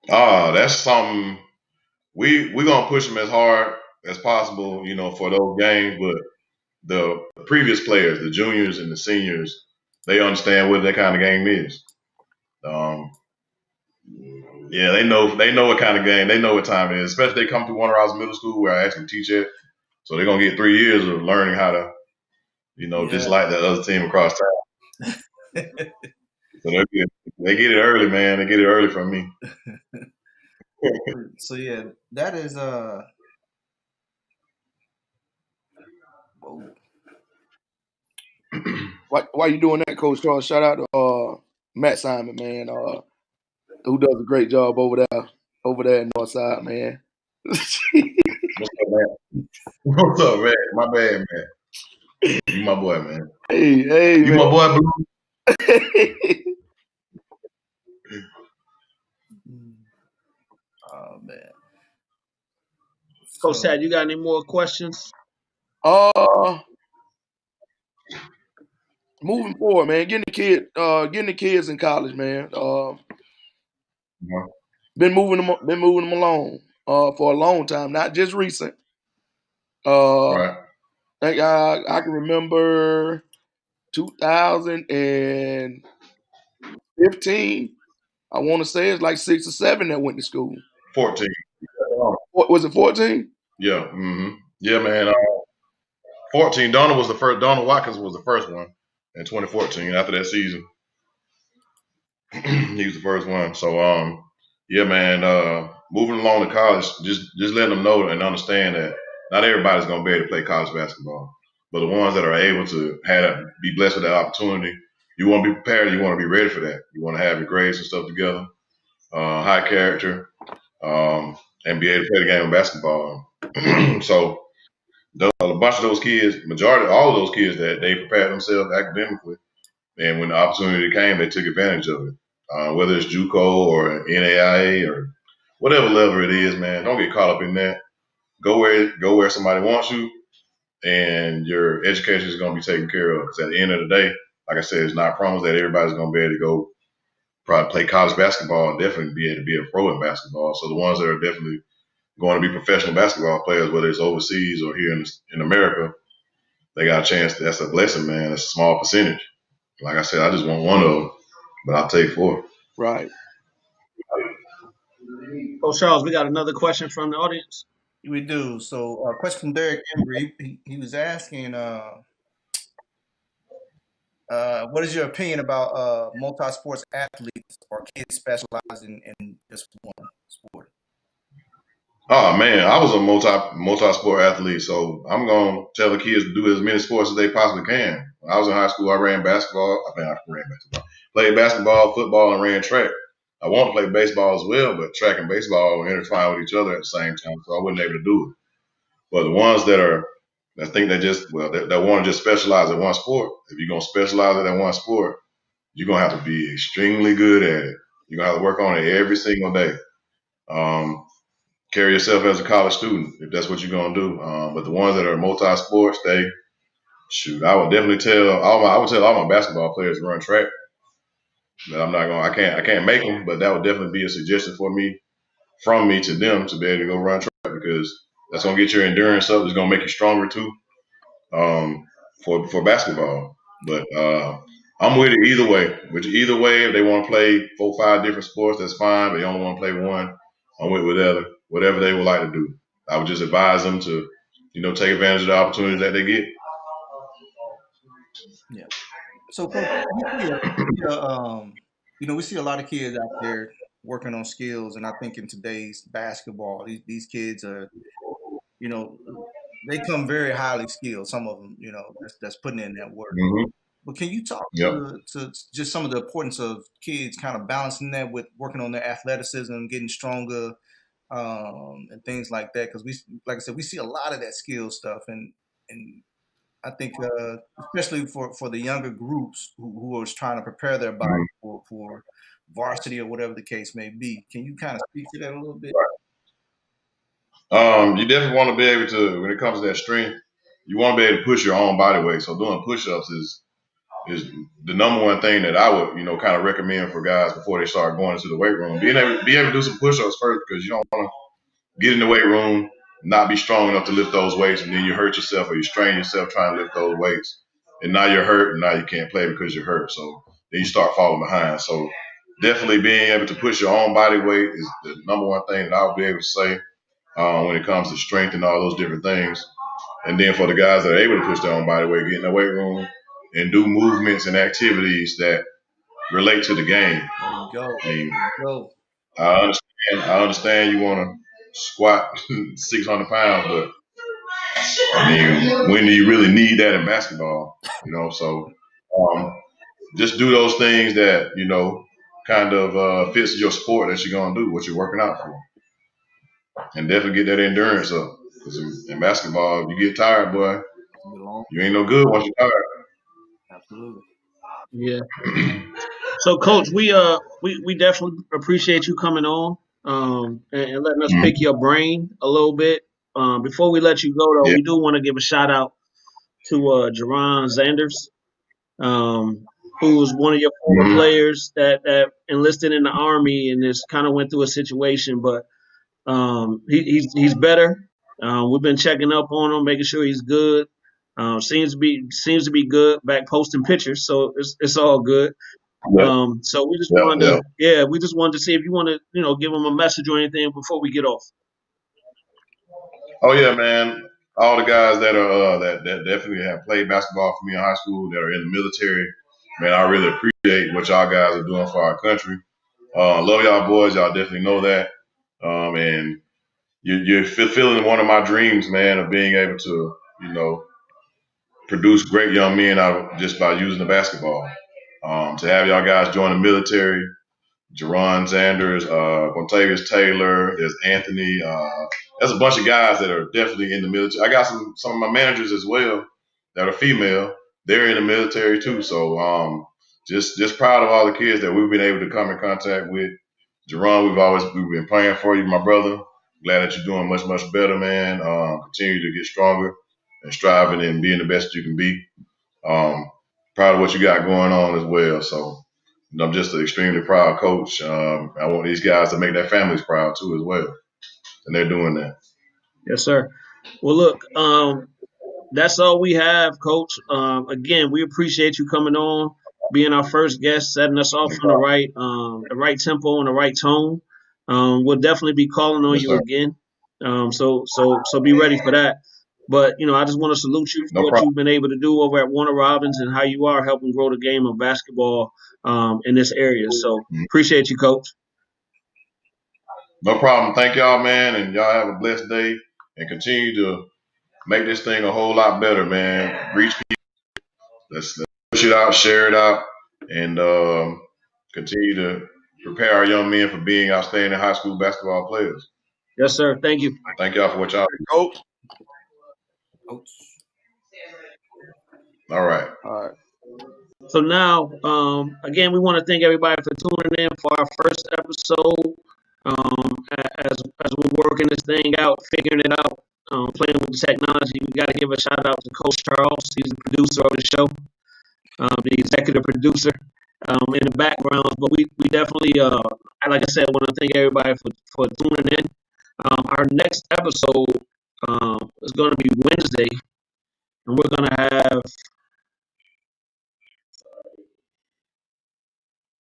That's something we're gonna push them as hard as possible, for those games. But the previous players, the juniors and the seniors, they understand what that kind of game is. Yeah, they know what kind of game, they know what time it is. Especially they come through Warner Robins Middle School where I actually teach it, so they're gonna get 3 years of learning how to, dislike that other team across town. So they get it early, man. They get it early from me. So yeah, that is Why you doing that, Coach Charles? Shout out to Matt Simon, man, who does a great job over there in Northside, man. What's up, man? What's up, man? My bad, man. You my boy, man. Hey, You man. my boy, Blue. oh man. Coach Tad, you got any more questions? Moving forward, man, getting the kids in college, man. Been moving them along for a long time, not just recent. Right. I can remember 2015. I want to say it's like 6 or 7 that went to school. 14. Was it 14? Yeah. Mm-hmm. Yeah, man. 14. Donald Watkins was the first one in 2014. After that season, he was the first one. So, yeah, man. Moving along to college, just letting them know and understand that not everybody's gonna be able to play college basketball, but the ones that are able to be blessed with that opportunity, you want to be prepared. You want to be ready for that. You want to have your grades and stuff together, high character, and be able to play the game of basketball. So. A bunch of those kids, all of those kids, that they prepared themselves academically, and when the opportunity came, they took advantage of it. Whether it's JUCO or NAIA or whatever level it is, man, don't get caught up in that. Go where somebody wants you, and your education is going to be taken care of. Because at the end of the day, like I said, it's not promised that everybody's going to be able to go probably play college basketball and definitely be able to be a pro in basketball. So the ones that are definitely going to be professional basketball players, whether it's overseas or here in America, they got a chance. That's a blessing, man. That's a small percentage. Like I said, I just want one of them, but I'll take 4. Right. Oh, Charles, we got another question from the audience. We do. So, question from Derek Embry. He was asking, what is your opinion about multi-sports athletes or kids specializing in just one sport? Oh man, I was a multi-sport athlete, so I'm gonna tell the kids to do as many sports as they possibly can. When I was in high school, I ran basketball. I ran basketball, played basketball, football, and ran track. I want to play baseball as well, but track and baseball were intertwined with each other at the same time, so I wasn't able to do it. But the ones that think they just that want to just specialize in one sport, if you're gonna specialize in that one sport, you're gonna have to be extremely good at it. You're gonna have to work on it every single day. Um, Carry yourself as a college student if that's what you're gonna do. But the ones that are multi-sports, I would definitely I would tell all my basketball players to run track. But I can't make them, but that would definitely be a suggestion from me to them to be able to go run track because that's gonna get your endurance up. It's gonna make you stronger too. For basketball. But I'm with it either way. Either way, if they want to play 4-5 different sports, that's fine. They only want to play one. I'm with whatever they would like to do. I would just advise them to, take advantage of the opportunities that they get. Yeah. So, Coach, we see a lot of kids out there working on skills, and I think in today's basketball, these kids are, you know, they come very highly skilled. Some of them, that's putting in that work. Mm-hmm. But can you talk Yep. to just some of the importance of kids kind of balancing that with working on their athleticism, getting stronger, and things like that? Because like I said, we see a lot of that skill stuff, and I think especially for the younger groups who are trying to prepare their body for varsity or whatever the case may be. Can you kind of speak to that a little bit? You definitely want to be able to, when it comes to that strength, you want to be able to push your own body weight. So doing push-ups is the number one thing that I would, kind of recommend for guys before they start going into the weight room. Be able to do some push-ups first because you don't want to get in the weight room, not be strong enough to lift those weights, and then you hurt yourself or you strain yourself trying to lift those weights. And now you're hurt, and now you can't play because you're hurt. So then you start falling behind. So definitely being able to push your own body weight is the number one thing that I'll be able to say when it comes to strength and all those different things. And then for the guys that are able to push their own body weight, get in the weight room and do movements and activities that relate to the game. There I mean, you go. I understand you want to squat 600 pounds, but I mean, when do you really need that in basketball? So just do those things that, kind of fits your sport that you're going to do, what you're working out for. And definitely get that endurance up. Because in basketball, if you get tired, boy, you ain't no good once you're tired. Absolutely. Yeah. So, Coach, we definitely appreciate you coming on and letting us pick your brain a little bit. Before we let you go, though, Yeah. we do want to give a shout out to Jaron Zanders, who was one of your former players that enlisted in the Army and just kind of went through a situation, but he's better. We've been checking up on him, making sure he's good. Seems to be good. Back posting pictures, so it's all good. So we just we just wanted to see if you want to, give him a message or anything before we get off. Oh yeah, man. All the guys that are that definitely have played basketball for me in high school that are in the military, man, I really appreciate what y'all guys are doing for our country. Love y'all boys. Y'all definitely know that. And you're fulfilling one of my dreams, man, of being able to, produce great young men out just by using the basketball. To have y'all guys join the military, Jaron Sanders, Quintavious Taylor, there's Anthony. There's a bunch of guys that are definitely in the military. I got some of my managers as well that are female. They're in the military too. So just proud of all the kids that we've been able to come in contact with. Jaron, we've been praying for you, my brother. Glad that you're doing much, much better, man. Continue to get stronger and striving and being the best you can be. Proud of what you got going on as well. So I'm just an extremely proud coach. I want these guys to make their families proud too as well. And they're doing that. Yes, sir. Well, look, that's all we have, Coach. Again, we appreciate you coming on, being our first guest, setting us off on the right tempo and the right tone. We'll definitely be calling on Yes, you sir. again. So be ready for that. But I just want to salute you for No what problem. you've been able to do over at Warner Robins and how you are helping grow the game of basketball in this area. So Mhm. appreciate you, Coach. No problem. Thank y'all, man, and y'all have a blessed day and continue to make this thing a whole lot better, man. Reach people. Let's push it out, share it out, and continue to prepare our young men for being outstanding high school basketball players. Yes, sir. Thank you. Thank y'all for what y'all do. Coach. Coach. All right. All right. So now, again, we want to thank everybody for tuning in for our first episode. As we're working this thing out, figuring it out, playing with the technology, we got to give a shout out to Coach Charles. He's the producer of the show, the executive producer in the background. But we definitely, like I said, want to thank everybody for tuning in. Our next episode is going to be Wednesday, and we're going to have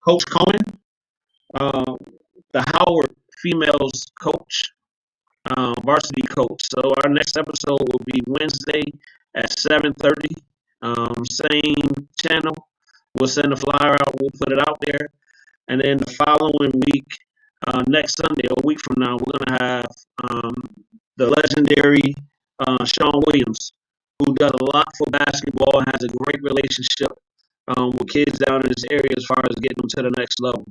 Coach Cohen, uh, the Howard females coach, varsity coach. So our next episode will be Wednesday at 7:30. Same channel. We'll send a flyer out. We'll put it out there, and then the following week, next Sunday, a week from now, we're gonna have the legendary Sean Williams, who does a lot for basketball and has a great relationship with kids down in this area as far as getting them to the next level.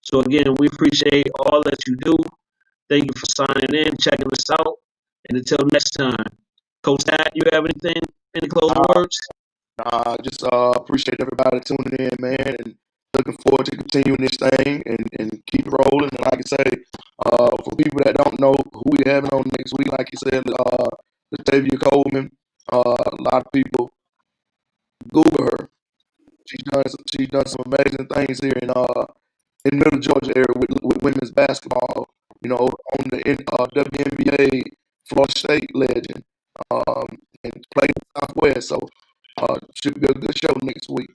So again, we appreciate all that you do. Thank you for signing in, checking us out, and until next time, Coach Hat, you have anything? Any closing words? Just appreciate everybody tuning in, man, and looking forward to continuing this thing and keep rolling. And like I say, for people that don't know who we having on next week, like you said, Latavia Coleman. A lot of people Google her. She's done some amazing things here in Middle Georgia area with women's basketball. On the WNBA Florida State legend, and played in the Southwest. So should be a good show next week.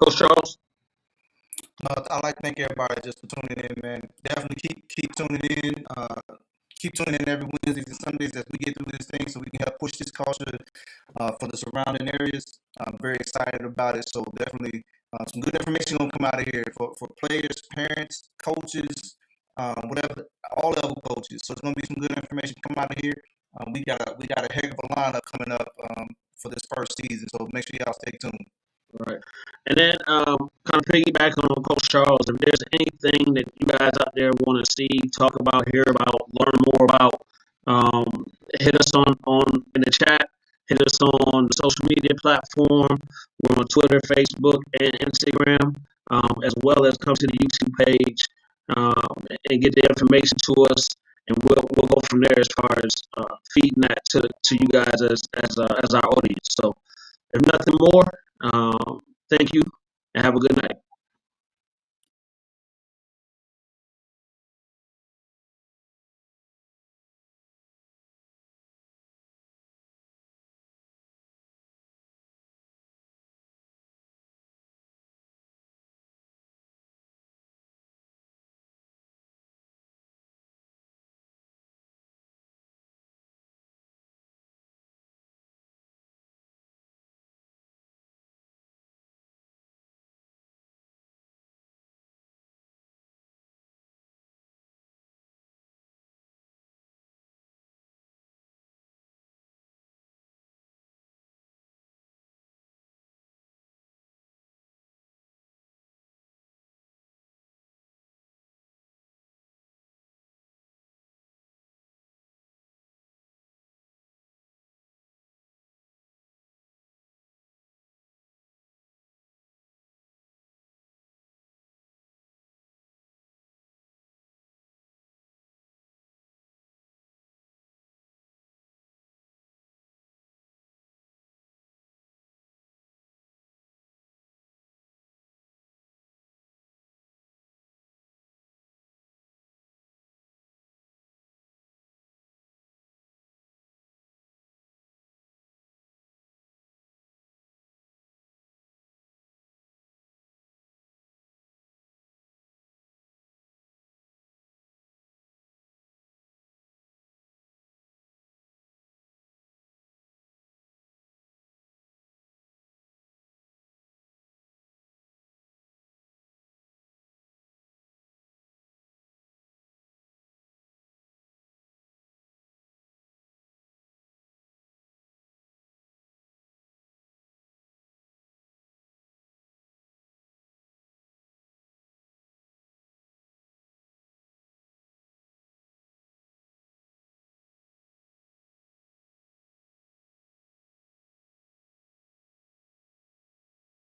Coach Charles? I'd like to thank everybody just for tuning in, man. Definitely keep tuning in. Keep tuning in every Wednesdays and Sundays as we get through this thing so we can help push this culture for the surrounding areas. I'm very excited about it. So definitely some good information going to come out of here for players, parents, coaches, whatever, all level coaches. So it's going to be some good information come out of here. We got a heck of a lineup coming up for this first season. So make sure y'all stay tuned. Right. And then kind of piggyback on Coach Charles, if there's anything that you guys out there want to see, talk about, hear about, learn more about, hit us on in the chat, hit us on the social media platform. We're on Twitter, Facebook, and Instagram, as well as come to the YouTube page and get the information to us, and we'll go from there as far as feeding that to you guys as our audience. So if nothing more, thank you and have a good night.